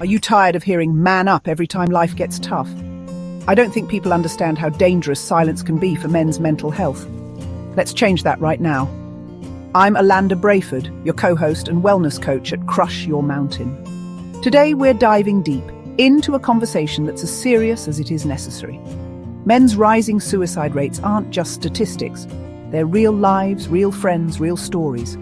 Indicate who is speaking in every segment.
Speaker 1: Are you tired of hearing "man up" every time life gets tough? I don't think people understand how dangerous silence can be for men's mental health. Let's change that right now. I'm Alanda Brayford, your co-host and wellness coach at Crush Your Mountain. Today we're diving deep into a conversation that's as serious as it is necessary. Men's rising suicide rates aren't just statistics. They're real lives, real friends, real stories.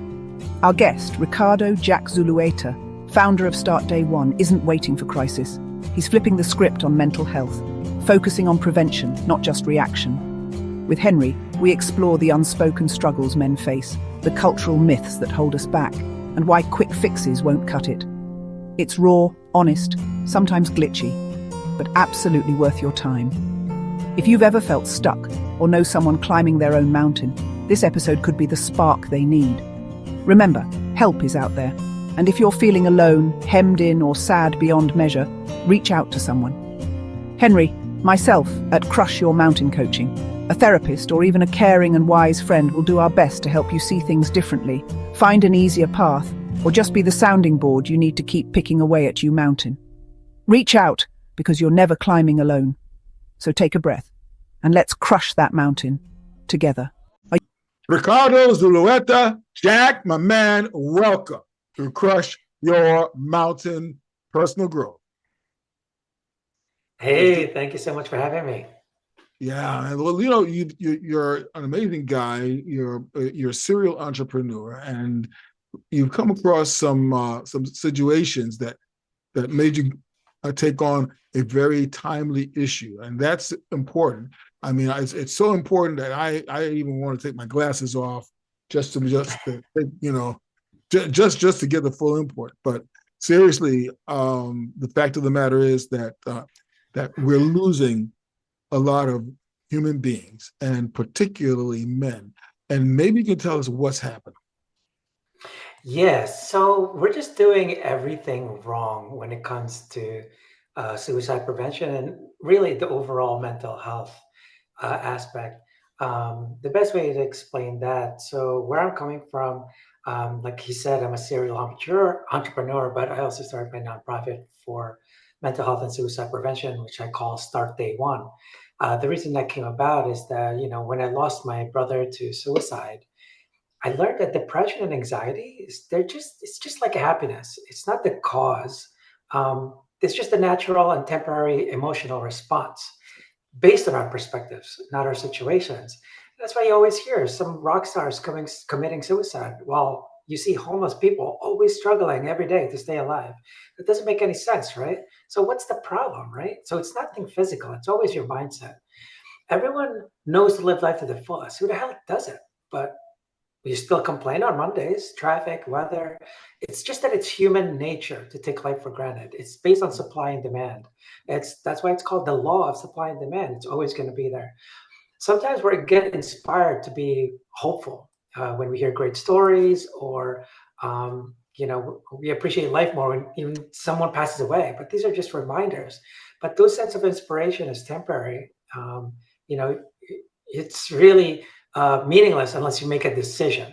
Speaker 1: Our guest, Ricardo Zulueta, founder of Start Day One, isn't waiting for crisis. He's flipping the script on mental health, focusing on prevention, not just reaction. With Henry, we explore the unspoken struggles men face, the cultural myths that hold us back, and why quick fixes won't cut it. It's raw, honest, sometimes glitchy, but absolutely worth your time. If you've ever felt stuck or know someone climbing their own mountain, this episode could be the spark they need. Remember, help is out there, and if you're feeling alone, hemmed in, or sad beyond measure, reach out to someone. Henry, myself at Crush Your Mountain Coaching, a therapist or even a caring and wise friend will do our best to help you see things differently, find an easier path, or just be the sounding board you need to keep picking away at you mountain. Reach out, because you're never climbing alone. So take a breath, and let's crush that mountain together.
Speaker 2: Ricardo, Zulueta, Jack, my man, welcome to Crush Your Mountain Personal Growth.
Speaker 3: Hey, thank you so much for having me.
Speaker 2: Yeah, well, you know, you're an amazing guy. You're a serial entrepreneur, and you've come across some situations that made you take on a very timely issue, and that's important. I mean, it's so important that I even want to take my glasses off just to you know, just to get the full import. But seriously, the fact of the matter is that we're losing a lot of human beings, and particularly men. And maybe you can tell us what's happening.
Speaker 3: Yes, so we're just doing everything wrong when it comes to suicide prevention and really the overall mental health aspect. The best way to explain that, so where I'm coming from, like he said, I'm a serial entrepreneur, but I also started my nonprofit for mental health and suicide prevention, which I call Start Day One. The reason that came about is that, you know, when I lost my brother to suicide, I learned that depression and anxiety it's just like happiness. It's not the cause. It's just a natural and temporary emotional response based on our perspectives, not our situations. That's why you always hear some rock stars committing suicide, while you see homeless people always struggling every day to stay alive. That doesn't make any sense, right? So what's the problem, right? So it's nothing physical. It's always your mindset. Everyone knows to live life to the fullest. Who the hell does it? But we still complain on Mondays, traffic, weather. It's just that it's human nature to take life for granted. It's based on supply and demand. That's why it's called the law of supply and demand. It's always going to be there. Sometimes we get inspired to be hopeful when we hear great stories, or you know, we appreciate life more when even someone passes away. But these are just reminders. But those sense of inspiration is temporary. You know, it's really meaningless unless you make a decision.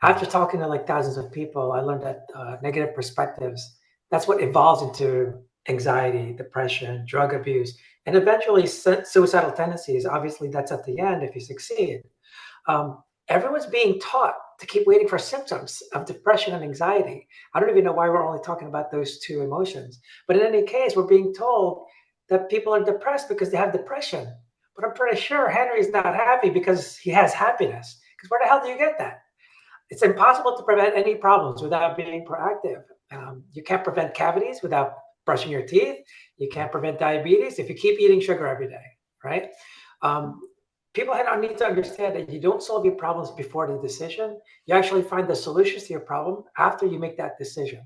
Speaker 3: After talking to like thousands of people, I learned that negative perspectives, that's what evolves into anxiety, depression, drug abuse, and eventually suicidal tendencies. Obviously, that's at the end if you succeed. Everyone's being taught to keep waiting for symptoms of depression and anxiety. I don't even know why we're only talking about those two emotions. But in any case, we're being told that people are depressed because they have depression. But I'm pretty sure Henry's not happy because he has happiness. Because where the hell do you get that? It's impossible to prevent any problems without being proactive. You can't prevent cavities without brushing your teeth. You can't prevent diabetes if you keep eating sugar every day, right? People need to understand that you don't solve your problems before the decision. You actually find the solutions to your problem after you make that decision.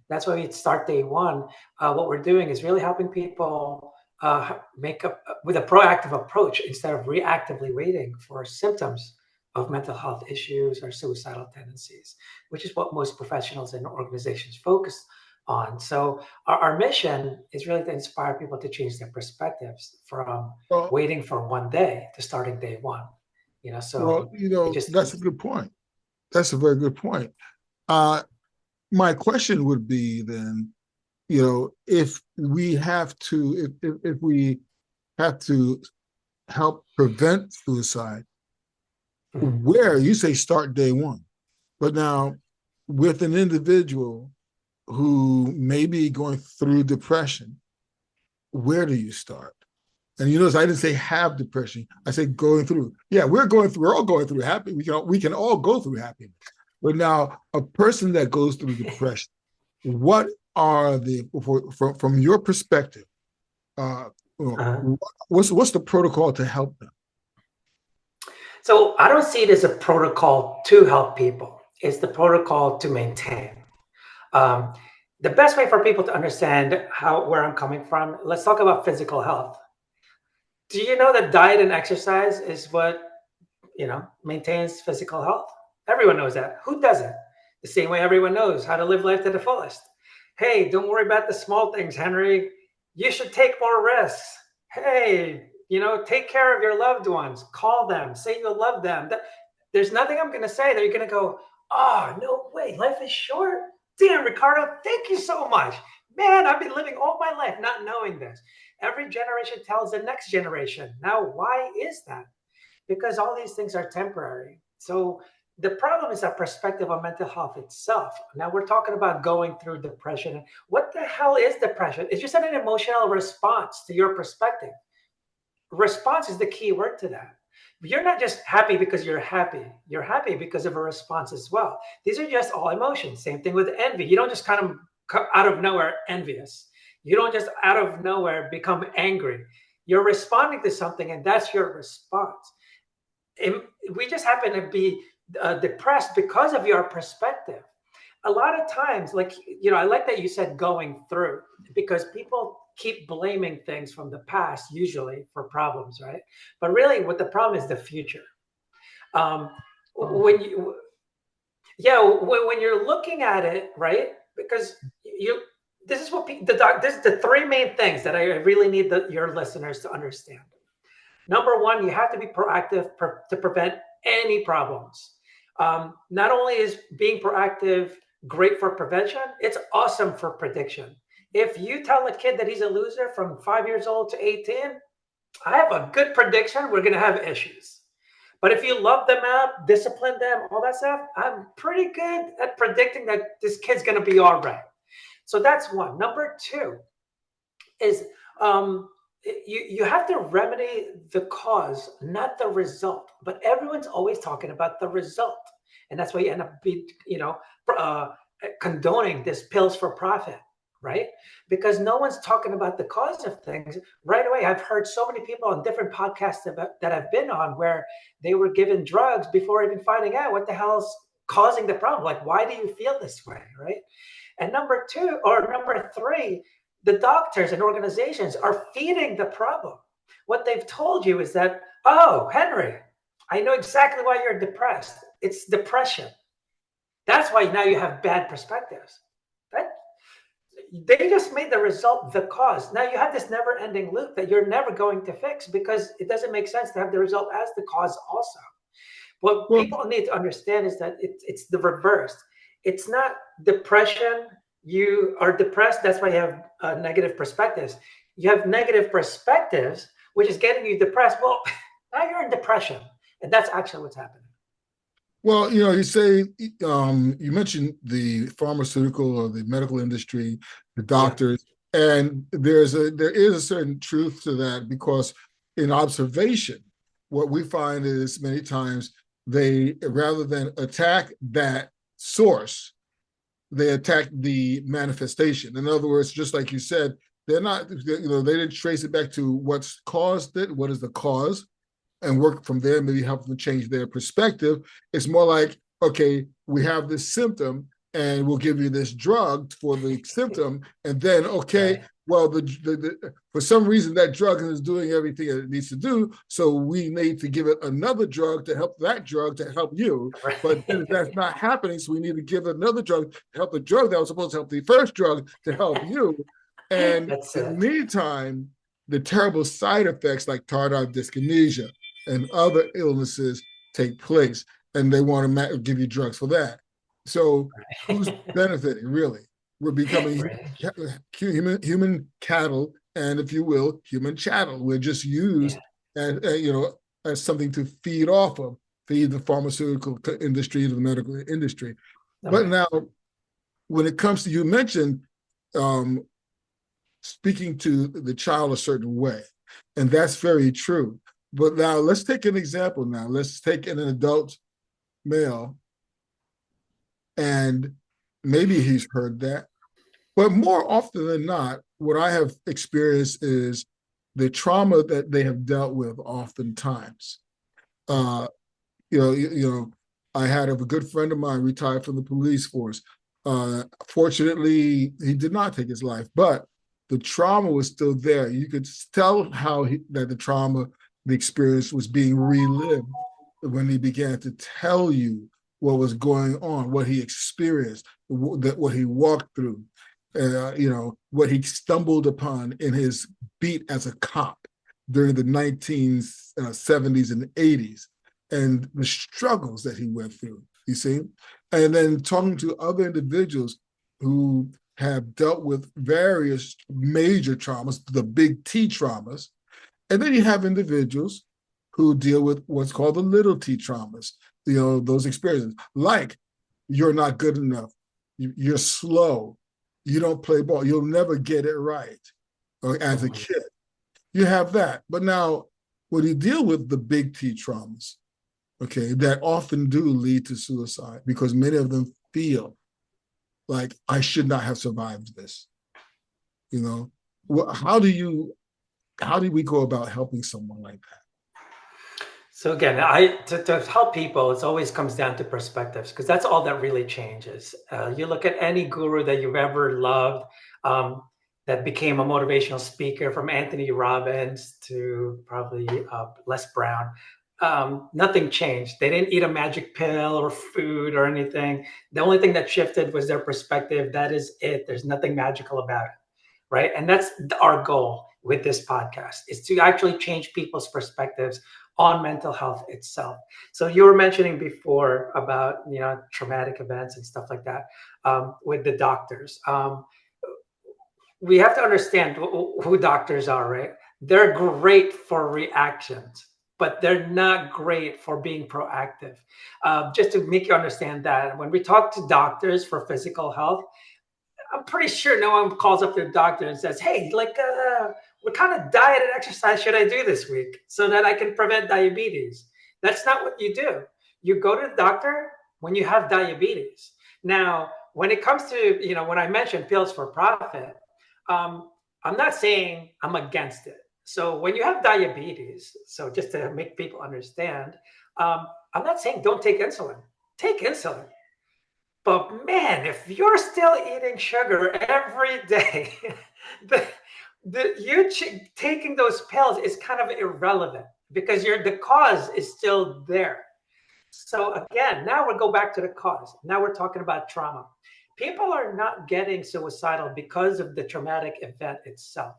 Speaker 3: That's why we Start Day One. What we're doing is really helping people with a proactive approach instead of reactively waiting for symptoms of mental health issues or suicidal tendencies, which is what most professionals and organizations focus on. So our mission is really to inspire people to change their perspectives from waiting for one day to starting day one. You know, so
Speaker 2: well, you know, that's a good point. That's a very good point. My question would be then, if we have to, if we have to help prevent suicide,
Speaker 3: Mhm.
Speaker 2: where you say start day one, but now with an individual who may be going through depression, where do you start? And you notice I didn't say have depression. I said going through. Yeah, we're all going through happy. We can all go through happiness. But now a person that goes through depression, what are from your perspective, uh,
Speaker 3: Uh-huh.
Speaker 2: what's the protocol to help them?
Speaker 3: So I don't see it as a protocol to help people. It's the protocol to maintain. Um, the best way for people to understand where I'm coming from, let's talk about physical health. Do you know that diet and exercise is what maintains physical health? Everyone knows that. Who doesn't? The same way everyone knows how to live life to the fullest. Hey, don't worry about the small things, Henry. You should take more risks. Hey, take care of your loved ones. Call them. Say you love them. There's nothing I'm going to say that you're going to go, oh, no way. Life is short. Damn, Ricardo, thank you so much. Man, I've been living all my life not knowing this. Every generation tells the next generation. Now, why is that? Because all these things are temporary. So the problem is our perspective on mental health itself. Now we're talking about going through depression. What the hell is depression? It's just an emotional response to your perspective. Response is the key word to that. You're not just happy because you're happy. You're happy because of a response as well. These are just all emotions. Same thing with envy. You don't just kind of come out of nowhere envious. You don't just out of nowhere become angry. You're responding to something, and that's your response. We just happen to be depressed because of your perspective. A lot of times, I like that you said going through, because people keep blaming things from the past, usually for problems, right? But really, what the problem is the future. Um, when you, yeah, when you're looking at it, right? Because this is what this is the three main things that I really need your listeners to understand. Number one, you have to be proactive to prevent any problems. Not only is being proactive great for prevention, it's awesome for prediction. If you tell a kid that he's a loser from 5 years old to 18, I have a good prediction we're going to have issues. But if you love them up, discipline them, all that stuff, I'm pretty good at predicting that this kid's going to be all right. So that's one. Number two is you have to remedy the cause, not the result. But everyone's always talking about the result, and that's why you end up uh, condoning this pills for profit, right? Because no one's talking about the cause of things right away. I've heard so many people on different podcasts that I've been on where they were given drugs before even finding out what the hell's causing the problem. Like, why do you feel this way, right? And number two, or number three, the doctors and organizations are feeding the problem. What they've told you is that, oh, Henry, I know exactly why you're depressed. It's depression. That's why now you have bad perspectives. That they just made the result the cause. Now you have this never-ending loop that you're never going to fix because it doesn't make sense to have the result as the cause also. What
Speaker 2: Well,
Speaker 3: people need to understand is that it's the reverse. It's not depression. You are depressed. That's why you have negative perspectives. You have negative perspectives, which is getting you depressed. Well, now you're in depression. And that's actually what's happening.
Speaker 2: Well, you say you mentioned the pharmaceutical or the medical industry, the
Speaker 3: Yeah.
Speaker 2: doctors, and there is a certain truth to that because in observation, what we find is many times they rather than attack that source, they attack the manifestation. In other words, just like you said, they're not, they didn't trace it back to what's caused it, what is the cause, and work from there, maybe help them change their perspective. It's more like, okay, we have this symptom and we'll give you this drug for the symptom. And then, okay,
Speaker 3: Right.
Speaker 2: well, for some reason that drug is doing everything it needs to do. So we need to give it another drug to help that drug to help you. But then that's not happening. So we need to give it another drug to help the drug that was supposed to help the first drug to help you. And
Speaker 3: That's
Speaker 2: in the
Speaker 3: it.
Speaker 2: meantime, the terrible side effects like tardive dyskinesia and other illnesses take place, and they want to give you drugs for that. So who's benefiting really? We're becoming
Speaker 3: Right.
Speaker 2: human cattle, and if you will, human chattel. We're just used
Speaker 3: Yeah.
Speaker 2: as as something to feed off of, feed the pharmaceutical industry, the medical industry.
Speaker 3: All
Speaker 2: But
Speaker 3: right.
Speaker 2: now, when it comes to, you mentioned um, speaking to the child a certain way, and that's very true. But now let's take an example. Now let's take an adult male, and maybe he's heard that. But more often than not, what I have experienced is the trauma that they have dealt with oftentimes. Uh, I had a good friend of mine retired from the police force. Fortunately, he did not take his life, but the trauma was still there. You could tell that the trauma, the experience was being relived when he began to tell you what was going on, what he experienced, what he walked through, what he stumbled upon in his beat as a cop during the 1970s and 80s, and the struggles that he went through, you see? And then talking to other individuals who have dealt with various major traumas, the big T traumas. And then you have individuals who deal with what's called the little T traumas, those experiences, like you're not good enough, you're slow, you don't play ball, you'll never get it right, as a kid. You have that. But now, when you deal with the big T traumas, okay, that often do lead to suicide because many of them feel like I should not have survived this. How do we go about helping someone like that?
Speaker 3: So again, to help people, it always comes down to perspectives because that's all that really changes. You look at any guru that you've ever loved, that became a motivational speaker, from Anthony Robbins to probably Les Brown. Nothing changed. They didn't eat a magic pill or food or anything. The only thing that shifted was their perspective. That is it. There's nothing magical about it, right? And that's our goal with this podcast, is to actually change people's perspectives on mental health itself. So you were mentioning before about traumatic events and stuff like that, with the doctors. We have to understand who doctors are, right? They're great for reactions, but they're not great for being proactive. Just to make you understand that, when we talk to doctors for physical health, I'm pretty sure no one calls up their doctor and says, "Hey, what kind of diet and exercise should I do this week so that I can prevent diabetes?" That's not what you do. You go to the doctor when you have diabetes. Now, when it comes to, when I mentioned pills for profit, I'm not saying I'm against it. So when you have diabetes, so just to make people understand, I'm not saying don't take insulin. Take insulin. But man, if you're still eating sugar every day, you taking those pills is kind of irrelevant because the cause is still there. So again, now we go back to the cause. Now we're talking about trauma. People are not getting suicidal because of the traumatic event itself.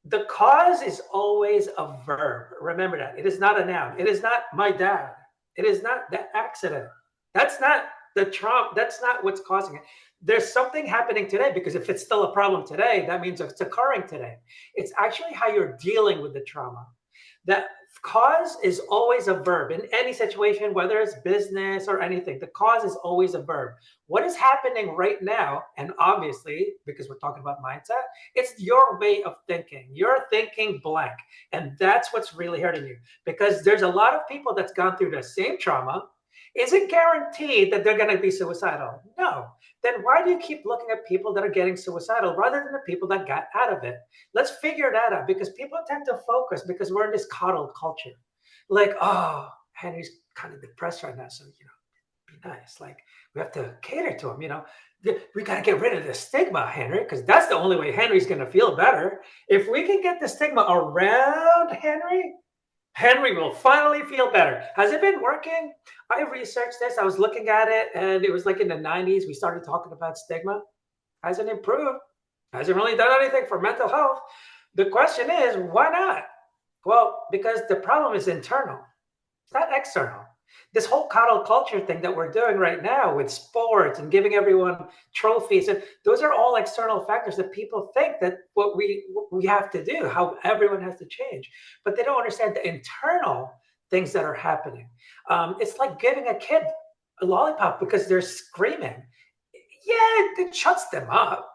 Speaker 3: The cause is always a verb. Remember that. It is not a noun. It is not my dad. It is not the accident. That's not the trauma. That's not what's causing it. There's something happening today, because if it's still a problem today, that means it's occurring today. It's actually how you're dealing with the trauma. That cause is always a verb in any situation, whether it's business or anything. The cause is always a verb. What is happening right now, and obviously, because we're talking about mindset, it's your way of thinking. You're thinking blank. And that's what's really hurting you, because there's a lot of people that's gone through the same trauma. Is it guaranteed that they're going to be suicidal? No. Then why do you keep looking at people that are getting suicidal rather than the people that got out of it? Let's figure that out, because people tend to focus, because we're in this coddled culture. Like, oh, Henry's kind of depressed right now, so, be nice. Like, we have to cater to him, We got to get rid of the stigma, Henry, because that's the only way Henry's going to feel better. If we can get the stigma around Henry will finally feel better. Has it been working? I researched this. I was looking at it, and it was like in the 90s, we started talking about stigma. Hasn't improved. Hasn't really done anything for mental health. The question is, why not? Well, because the problem is internal. It's not external. This whole coddle culture thing that we're doing right now with sports and giving everyone trophies, and those are all external factors that people think that what we have to do, how everyone has to change, but they don't understand the internal things that are happening. It's like giving a kid a lollipop because they're screaming. Yeah, it shuts them up.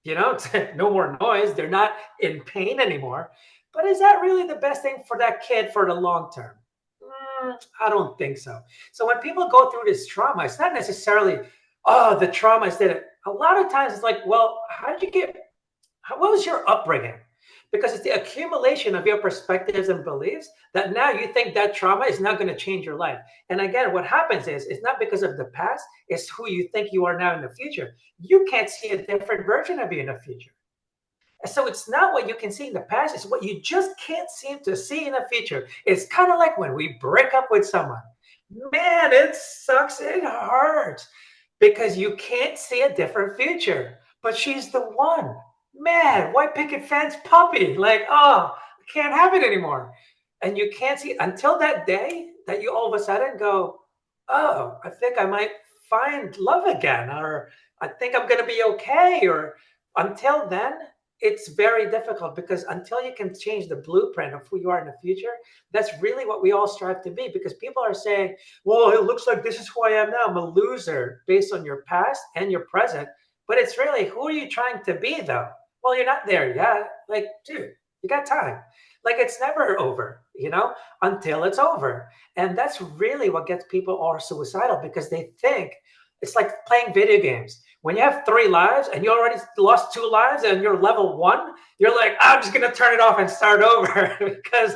Speaker 3: It's no more noise. They're not in pain anymore. But is that really the best thing for that kid for the long term? I don't think so. So when people go through this trauma, it's not necessarily, oh, the trauma is that. A lot of times it's like, well, how did you get, what was your upbringing? Because it's the accumulation of your perspectives and beliefs that now you think that trauma is not going to change your life. And again, what happens is it's not because of the past, it's who you think you are now in the future. You can't see a different version of you in the future. And so it's not what you can see in the past, it's what you just can't seem to see in the future. It's kind of like when we break up with someone. Man, it sucks. It hurts because you can't see a different future. But she's the one. Man, white picket fence puppy. Like, oh, I can't have it anymore. And you can't see until that day that you all of a sudden go, oh, I think I might find love again, or I think I'm going to be okay. Or until then, it's very difficult because until you can change the blueprint of who you are in the future, that's really what we all strive to be. Because people are saying, well, it looks like this is who I am now. I'm a loser based on your past and your present. But it's really, who are you trying to be, though? Well, you're not there yet. Like, dude, you got time. Like, it's never over, until it's over. And that's really what gets people all suicidal because they think it's like playing video games. When you have 3 lives and you already lost 2 lives and you're level 1, you're like, I'm just going to turn it off and start over because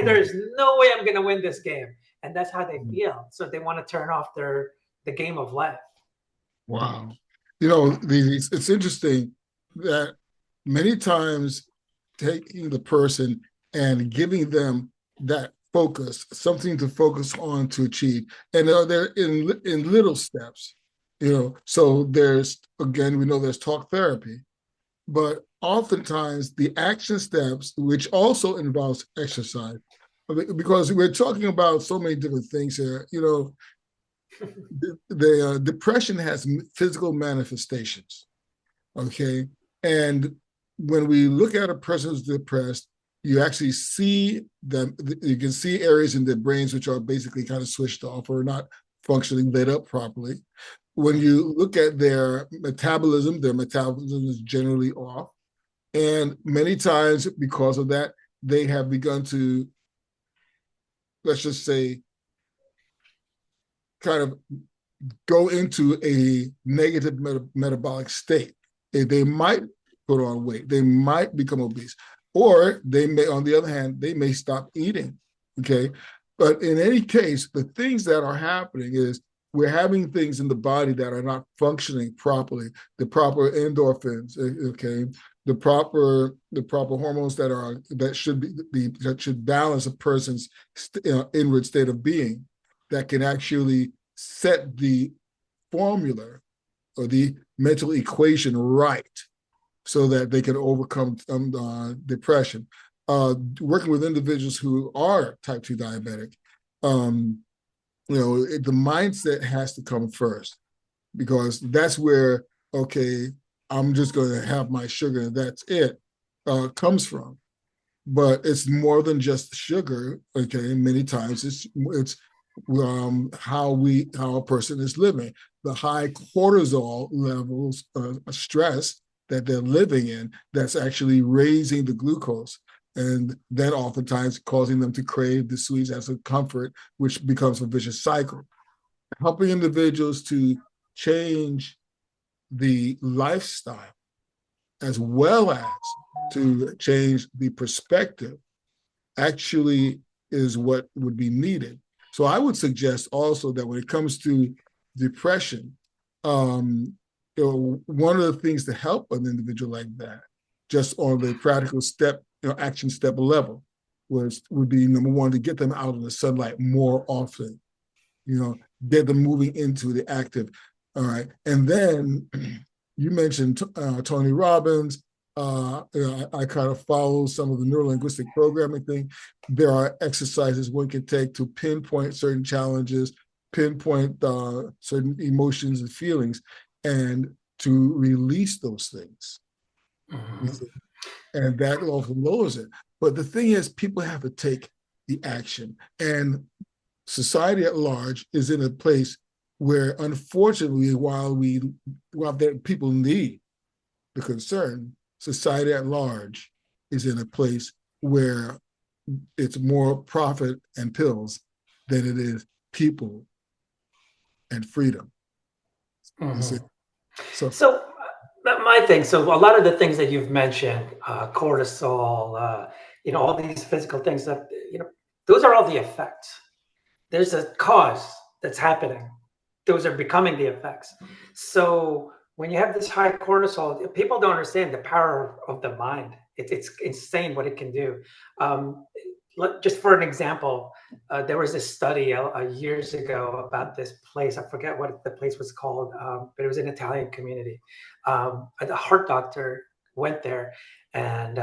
Speaker 3: there's no way I'm going to win this game. And that's how they feel. So they want to turn off the game of life.
Speaker 2: Wow. It's interesting that many times taking the person and giving them that focus, something to focus on to achieve, and they're in little steps, so there's, again, we know there's talk therapy, but oftentimes the action steps, which also involves exercise, because we're talking about so many different things here, the depression has physical manifestations, okay? And when we look at a person who's depressed, you actually see them, you can see areas in their brains which are basically kind of switched off or not functioning, lit up properly. When you look at their metabolism is generally off. And many times because of that, they have begun to, let's just say, kind of go into a negative metabolic state. They might put on weight, they might become obese, or they may, on the other hand, they may stop eating, okay? But in any case, the things that are happening is we're having things in the body that are not functioning properly, the proper endorphins, okay, the proper hormones that should balance a person's inward state of being, that can actually set the formula or the mental equation right so that they can overcome depression. Working with individuals who are type 2 diabetic, the mindset has to come first, because that's where, okay, I'm just going to have my sugar and that's it, comes from. But it's more than just sugar, okay? Many times it's how a person is living. The high cortisol levels of stress that they're living in, that's actually raising the glucose, and then oftentimes causing them to crave the sweets as a comfort, which becomes a vicious cycle. Helping individuals to change the lifestyle as well as to change the perspective actually is what would be needed. So I would suggest also that when it comes to depression, one of the things to help an individual like that, just on the practical step, action step level, would be, number one, to get them out in the sunlight more often, get them moving into the active. All right. And then you mentioned Tony Robbins, I kind of follow some of the neurolinguistic programming thing. There are exercises one can take to pinpoint certain challenges, pinpoint certain emotions and feelings, and to release those things.
Speaker 3: Mhm.
Speaker 2: And that often lowers it. But the thing is, people have to take the action. And society at large is in a place where, unfortunately, while people need the concern, society at large is in a place where it's more profit and pills than it is people and freedom. You see?
Speaker 3: Mhm.
Speaker 2: So,
Speaker 3: So my thing, so a lot of the things that you've mentioned, cortisol, all these physical things that, those are all the effects. There's a cause that's happening. Those are becoming the effects. So when you have this high cortisol, people don't understand the power of the mind. It's insane what it can do. Um, just for an example, there was this study years ago about this place. I forget what the place was called, but it was an Italian community. The heart doctor went there, and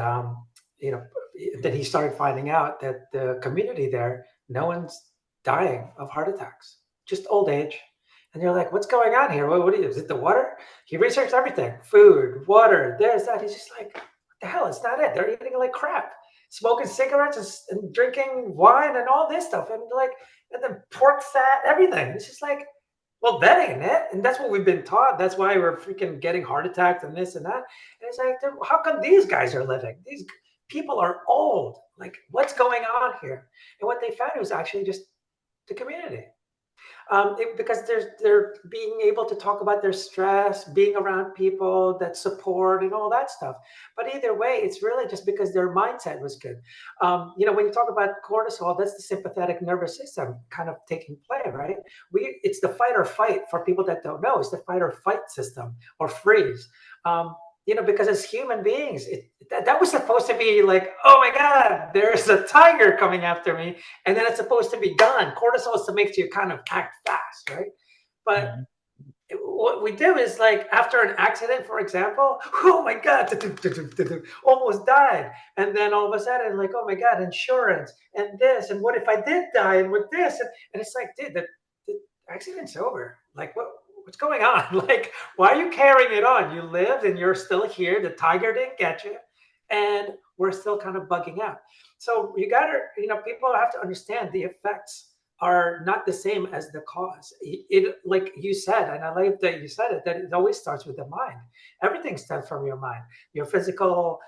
Speaker 3: then he started finding out that the community there, no one's dying of heart attacks, just old age. And you're like, what's going on here? Is it the water? He researched everything, food, water, this, that. He's just like, what the hell? It's not it. They're eating like crap, smoking cigarettes and drinking wine and all this stuff. And then pork fat, everything. It's just like, well, that ain't it. And that's what we've been taught. That's why we're freaking getting heart attacks and this and that. And it's like, how come these guys are living? These people are old. Like, what's going on here? And what they found was actually just the community. Because they're being able to talk about their stress, being around people that support and all that stuff. But either way, it's really just because their mindset was good. When you talk about cortisol, that's the sympathetic nervous system kind of taking play, right? It's the fight or fight. For people that don't know, it's the fight or fight system or freeze. Because as human beings, that was supposed to be like, oh my God, there's a tiger coming after me. And then it's supposed to be gone. Cortisol is to make you kind of act fast, right? But what we do is, like, after an accident, for example, oh my God, almost died. And then all of a sudden, like, oh my God, insurance and this. And what if I did die? And with this? And it's like, dude, the accident's over. Like, what's going on? Like, why are you carrying it on? You lived and you're still here. The tiger didn't get you. And we're still kind of bugging out. So people have to understand the effects are not the same as the cause. It, like you said, and I like that you said it, that it always starts with the mind. Everything stems from your mind. Your physical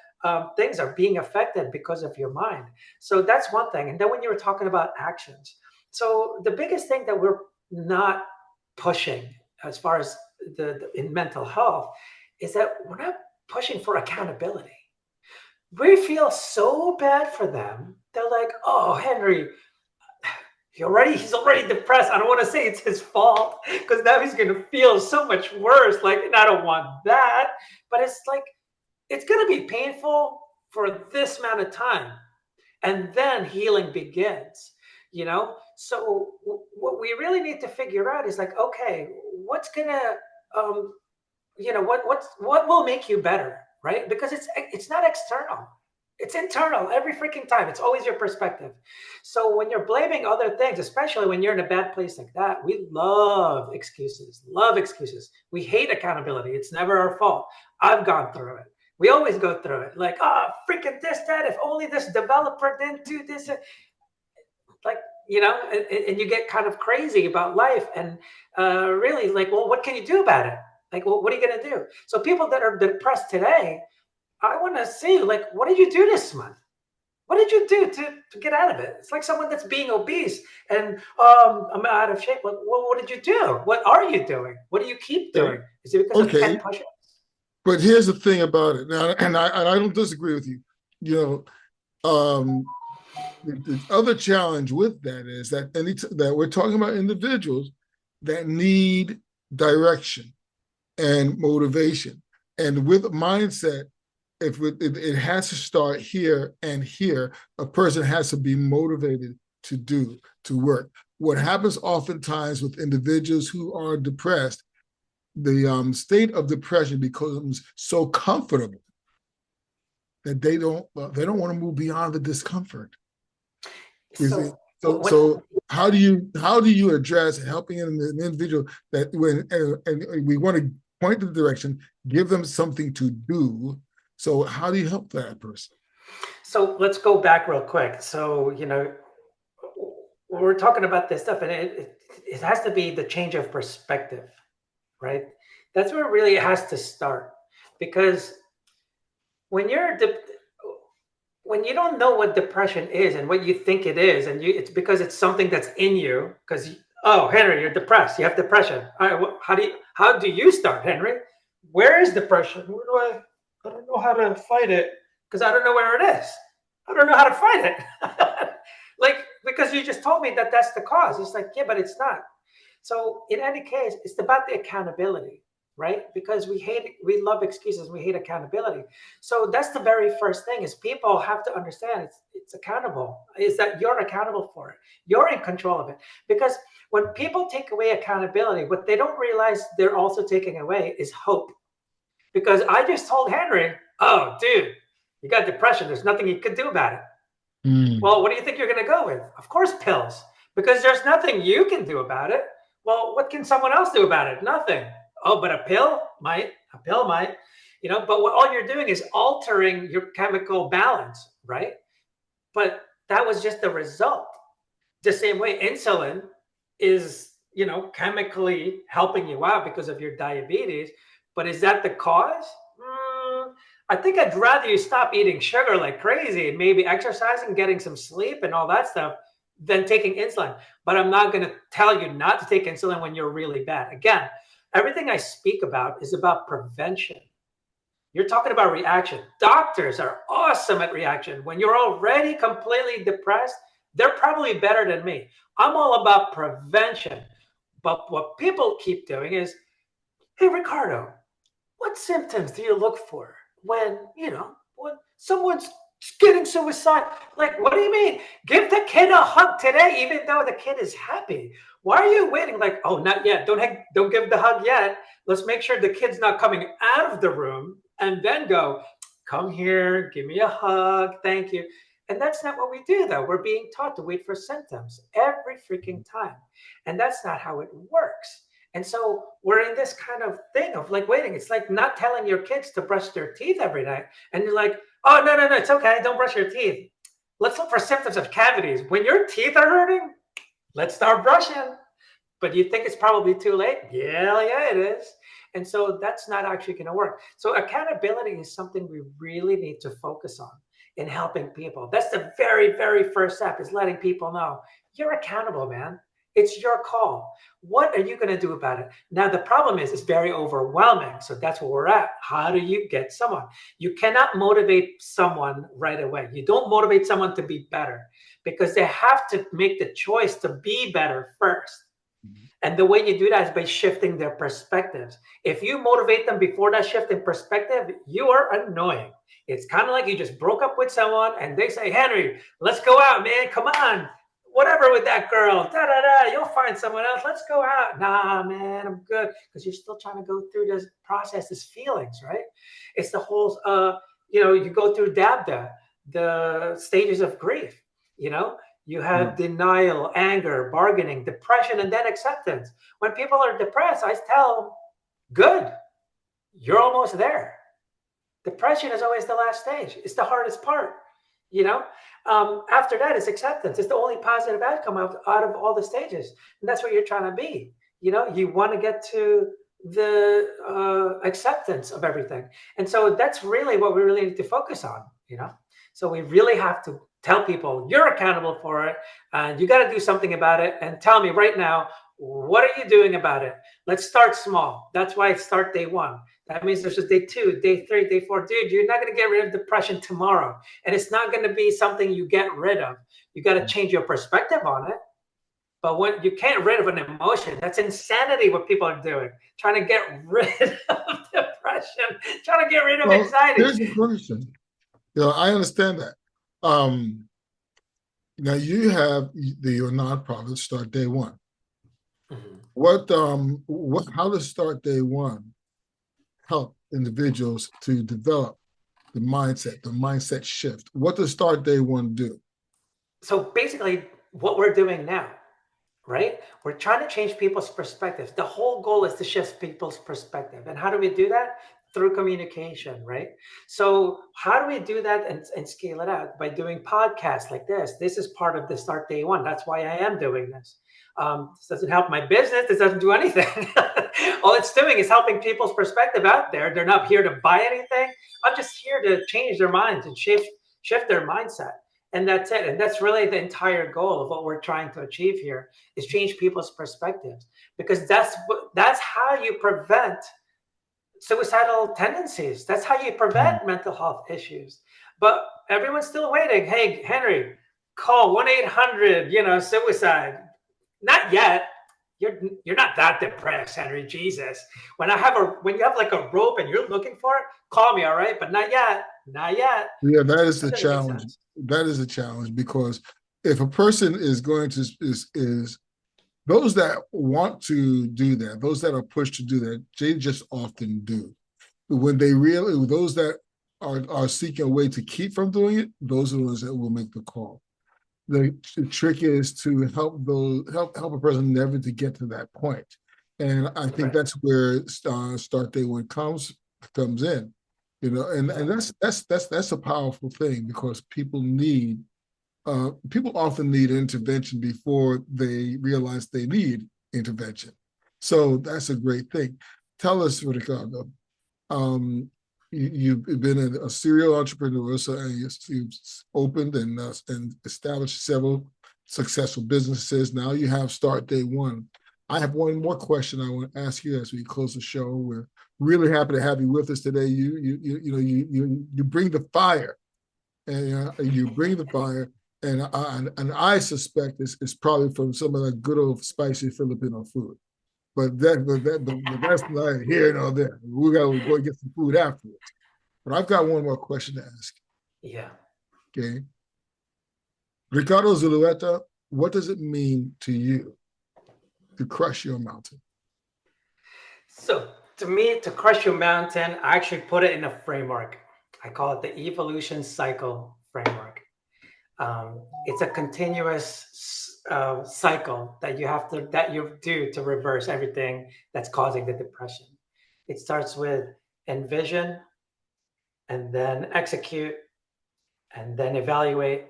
Speaker 3: things are being affected because of your mind. So that's one thing. And then when you were talking about actions, so the biggest thing that we're not pushing as far as in mental health is that we're not pushing for accountability. We feel so bad for them. They're like, oh, Henry, he's already depressed. I don't want to say it's his fault because now he's going to feel so much worse. Like, and I don't want that. But it's like, it's going to be painful for this amount of time. And then healing begins. So what we really need to figure out is like, okay, what's going to, what will make you better, right? Because it's not external. It's internal every freaking time. It's always your perspective. So when you're blaming other things, especially when you're in a bad place like that, we love excuses. Love excuses. We hate accountability. It's never our fault. I've gone through it. We always go through it. Like, oh, freaking this, that. If only this developer didn't do this. Like, and you get kind of crazy about life. And really, like, well, what can you do about it? Like, well, what are you going to do? So people that are depressed today, I want to see, like, what did you do this month? What did you do to get out of it? It's like someone that's being obese and I'm out of shape. Well, what did you do? What are you doing? What do you keep doing? Is it because of 10 push-ups?
Speaker 2: But here's the thing about it. Now, and I don't disagree with you. The other challenge with that is that that we're talking about individuals that need direction and motivation. And with mindset, it has to start here and here. A person has to be motivated to work. What happens oftentimes with individuals who are depressed, the state of depression becomes so comfortable that they don't want to move beyond the discomfort. You see?
Speaker 3: So
Speaker 2: So how do you address helping an individual that when and we want to point the direction, give them something to do. So how do you help that person?
Speaker 3: so let's go back real quick. So, we're talking about this stuff, and it has to be the change of perspective, right? That's where really it has to start, because when you're when you don't know what depression is and what you think it is, and it's because it's something that's in you. Because oh, Henry, you're depressed. You have depression. All right, how do you start, Henry? Where is depression? Where do I don't know how to fight it because I don't know where it is. I don't know how to fight it. Like, because you just told me that that's the cause. It's like, yeah, but it's not. So in any case, it's about the accountability, right? Because we love excuses, we hate accountability. So that's the very first thing is people have to understand it's accountable, is that you're accountable for it. You're in control of it. Because when people take away accountability, what they don't realize they're also taking away is hope. Because I just told Henry, oh, dude, you got depression. There's nothing you could do about it. Well, what do you think you're going to go with? Of course, pills, because there's nothing you can do about it. Well, what can someone else do about it? Nothing. Oh, but a pill might. A pill might. But what all you're doing is altering your chemical balance, right? But that was just the result. The same way insulin is, chemically helping you out because of your diabetes. But is that the cause? I think I'd rather you stop eating sugar like crazy and maybe exercising, getting some sleep and all that stuff than taking insulin. But I'm not going to tell you not to take insulin when you're really bad. Again, everything I speak about is about prevention. You're talking about reaction. Doctors are awesome at reaction. When you're already completely depressed, they're probably better than me. I'm all about prevention. But what people keep doing is, hey, Ricardo, what symptoms do you look for when someone's getting suicide? Like, what do you mean? Give the kid a hug today, even though the kid is happy. Why are you waiting? Like, oh, not yet. Don't give the hug yet. Let's make sure the kid's not coming out of the room and then go, come here, give me a hug, thank you. And that's not what we do, though. We're being taught to wait for symptoms every freaking time. And that's not how it works. And so we're in this kind of thing of like waiting. It's like not telling your kids to brush their teeth every night. And you're like, oh, no, it's okay. Don't brush your teeth. Let's look for symptoms of cavities. When your teeth are hurting, let's start brushing. But you think it's probably too late? Yeah, it is. And so that's not actually going to work. So accountability is something we really need to focus on in helping people. That's the very, very first step, is letting people know you're accountable, man. It's your call. What are you going to do about it? Now, the problem is it's very overwhelming. So that's where we're at. How do you get someone? You cannot motivate someone right away. You don't motivate someone to be better, because they have to make the choice to be better first. And the way you do that is by shifting their perspectives. If you motivate them before that shift in perspective, you are annoying. It's kind of like you just broke up with someone and they say, Henry, let's go out, man. Come on. Whatever with that girl. You'll find someone else. Let's go out. Nah, man, I'm good. Because you're still trying to go through this process, this feelings, right? It's the whole, you go through DABDA, the stages of grief, You have denial, anger, bargaining, depression, and then acceptance. When people are depressed, I tell them, good, you're almost there. Depression is always the last stage. It's the hardest part, After that is acceptance. It's the only positive outcome out of all the stages. And that's what you're trying to be. You want to get to the acceptance of everything. And so that's really what we really need to focus on, So we really have to tell people you're accountable for it and you got to do something about it. And tell me right now, what are you doing about it? Let's start small. That's why I start day 1. That means there's just day 2, day 3, day 4. Dude, you're not going to get rid of depression tomorrow. And it's not going to be something you get rid of. You got to change your perspective on it. But when you can't get rid of an emotion, that's insanity what people are doing. Trying to get rid of depression, trying to get rid of anxiety.
Speaker 2: Here's the question. I understand that. Now you have your nonprofit start day 1. How does start day 1 help individuals to develop the mindset shift. What does Start Day One do?
Speaker 3: So basically, what we're doing now, right? We're trying to change people's perspectives. The whole goal is to shift people's perspective. And how do we do that? Through communication, right? So how do we do that and scale it out? By doing podcasts like this. This is part of the Start Day One. That's why I am doing this. This doesn't help my business. This doesn't do anything. All it's doing is helping people's perspective out there. They're not here to buy anything. I'm just here to change their minds and shift their mindset. And that's it. And that's really the entire goal of what we're trying to achieve here is change people's perspectives, because that's how you prevent suicidal tendencies. That's how you prevent mental health issues. But everyone's still waiting. Hey, Henry, call 1-800, suicide. Not yet. You're not that depressed, Henry. Jesus. When you have like a rope and you're looking for it, call me, all right? But not yet. Not yet.
Speaker 2: Yeah, that is the challenge. That is a challenge, because if a person is going to is those that want to do that, those that are pushed to do that, they just often do. When those that are seeking a way to keep from doing it, those are the ones that will make the call. The trick is to help a person never to get to that point. And I think that's where Start Day One comes in. And that's a powerful thing, because people often need intervention before they realize they need intervention. So that's a great thing. Tell us, Ricardo, you've been a serial entrepreneur, so you've opened and established several successful businesses. Now you have Start Day One. I have one more question I want to ask you as we close the show. We're really happy to have you with us today. You bring the fire, and you bring the fire, and I suspect it's probably from some of that good old spicy Filipino food. But that's neither here nor there. We got to go get some food afterwards. But I've got one more question to ask.
Speaker 3: Yeah.
Speaker 2: Okay. Ricardo Zulueta, what does it mean to you to crush your mountain?
Speaker 3: So to me, to crush your mountain, I actually put it in a framework. I call it the evolution cycle framework. It's a continuous cycle that you do to reverse everything that's causing the depression. It starts with envision, and then execute, and then evaluate,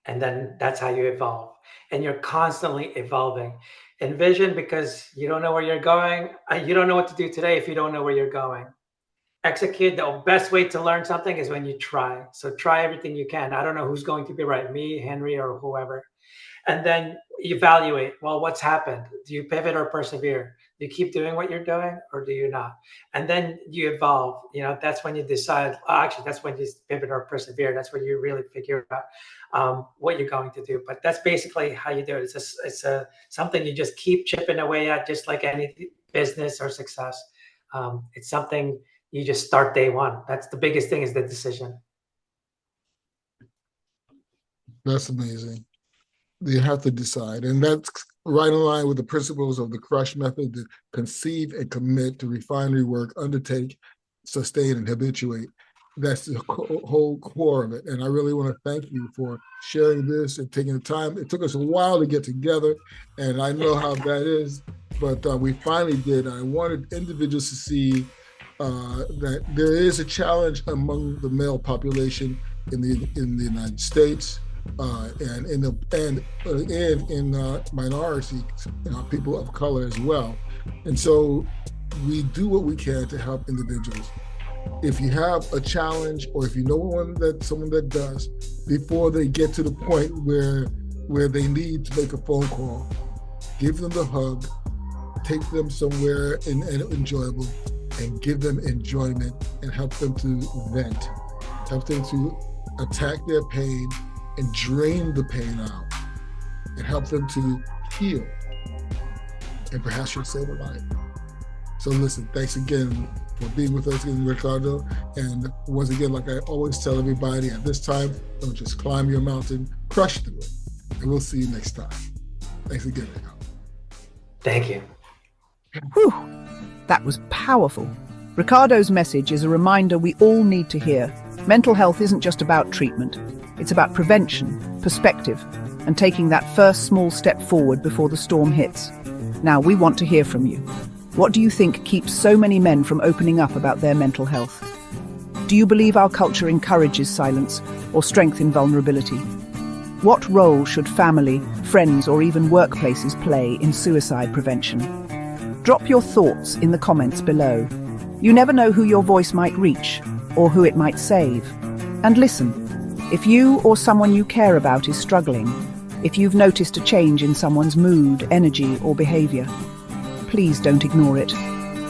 Speaker 3: and then that's how you evolve. And you're constantly evolving. Envision, because you don't know where you're going. You don't know what to do today if you don't know where you're going. Execute. The best way to learn something is when you try. So try everything you can. I don't know who's going to be right, me, Henry, or whoever. And then evaluate. Well, what's happened? Do you pivot or persevere? Do you keep doing what you're doing, or do you not? And then you evolve. That's when you decide. Actually, that's when you pivot or persevere. That's when you really figure out what you're going to do. But that's basically how you do it. It's something you just keep chipping away at, just like any business or success. It's something you just start day one. That's the biggest thing, is the decision.
Speaker 2: That's amazing. You have to decide. And that's right in line with the principles of the CR.U.S.H method: to conceive and commit, to refine, rework, undertake, sustain, and habituate. That's the whole core of it. And I really want to thank you for sharing this and taking the time. It took us a while to get together, and I know how that is, but we finally did. I wanted individuals to see that there is a challenge among the male population in the United States, and in minority people of color as well. And so we do what we can to help individuals. If you have a challenge, or if you know someone that does, before they get to the point where they need to make a phone call, give them the hug, take them somewhere enjoyable, and give them enjoyment, and help them to vent, help them to attack their pain and drain the pain out, and help them to heal. And perhaps you'll save a life. So listen, thanks again for being with us, Ricardo. And once again, like I always tell everybody, at this time, don't just climb your mountain, crush through it. And we'll see you next time. Thanks again, Ricardo.
Speaker 3: Thank you.
Speaker 1: Whew, that was powerful. Ricardo's message is a reminder we all need to hear. Mental health isn't just about treatment. It's about prevention, perspective, and taking that first small step forward before the storm hits. Now, we want to hear from you. What do you think keeps so many men from opening up about their mental health? Do you believe our culture encourages silence or strengthens vulnerability? What role should family, friends, or even workplaces play in suicide prevention? Drop your thoughts in the comments below. You never know who your voice might reach or who it might save. And listen, if you or someone you care about is struggling, if you've noticed a change in someone's mood, energy, or behavior, please don't ignore it.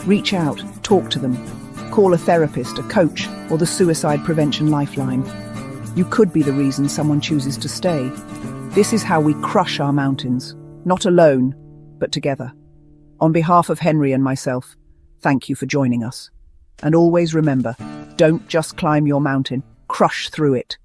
Speaker 1: Reach out, talk to them. Call a therapist, a coach, or the Suicide Prevention Lifeline. You could be the reason someone chooses to stay. This is how we crush our mountains, not alone, but together. On behalf of Henry and myself, thank you for joining us. And always remember, don't just climb your mountain, crush through it.